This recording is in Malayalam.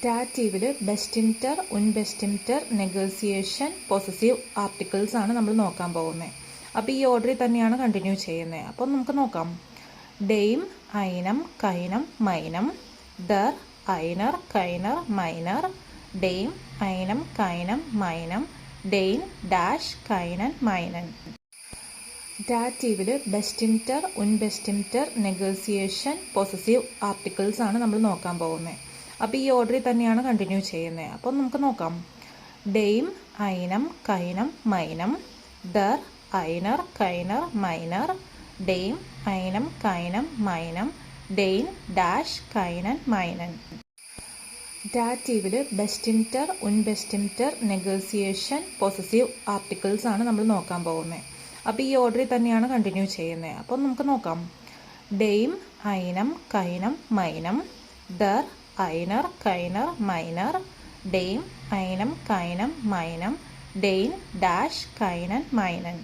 ഡാറ്റീവിൽ ബെസ്റ്റിംറ്റർ, ഉൻബെസ്റ്റിംറ്റർ, നെഗോസിയേഷൻ, പൊസസീവ് ആർട്ടിക്കിൾസ് ആണ് നമ്മൾ നോക്കാൻ പോകുന്നത്. അപ്പോൾ ഈ ഓർഡറിൽ തന്നെയാണ് കണ്ടിന്യൂ ചെയ്യുന്നത്. അപ്പോൾ നമുക്ക് നോക്കാം. ഡെയിം, ഐനം, കൈനം, മൈനം. ദർ, ഐനർ, കൈനർ, മൈനർ. ഡെയിം, ഐനം, കൈനം, മൈനം. ഡെയിൻ, ഡാഷ്, കൈനൻ, മൈനൻ. ഡാറ്റീവിൽ ബെസ്റ്റിംറ്റർ, ഉൻബെസ്റ്റിംറ്റർ, നെഗോസിയേഷൻ, പൊസസീവ് ആർട്ടിക്കിൾസ് ആണ് നമ്മൾ നോക്കാൻ പോകുന്നത്. അപ്പോൾ ഈ ഓർഡറിൽ തന്നെയാണ് കണ്ടിന്യൂ ചെയ്യുന്നത്. അപ്പോൾ നമുക്ക് നോക്കാം. ഡെയിം, ഐനം, കൈനം, മൈനം. ദർ, ഐനർ, കൈനർ, മൈനർ. ഡെയിം, ഐനം, കൈനം, മൈനം. ഡെയിൻ, ഡാഷ്, കൈനൻ, മൈനൻ. ഡാറ്റീവിൽ ബെസ്റ്റിംറ്റർ, ഉൻബെസ്റ്റിംറ്റർ, നെഗോസിയേഷൻ, പൊസസീവ് ആർട്ടിക്കിൾസ് ആണ് നമ്മൾ നോക്കാൻ പോകുന്നത്. അപ്പോൾ ഈ ഓർഡറിൽ തന്നെയാണ് കണ്ടിന്യൂ ചെയ്യുന്നത്. അപ്പോൾ നമുക്ക് നോക്കാം. ഡെയിം, ഐനം, കൈനം, മൈനം. ദർ, ഐനർ, കൈനർ, മൈനർ. ഡെയിം, ഐനം, കൈനം, മൈനം. ഡെയിൻ, ഡാഷ്, കൈനൻ, മൈനൻ.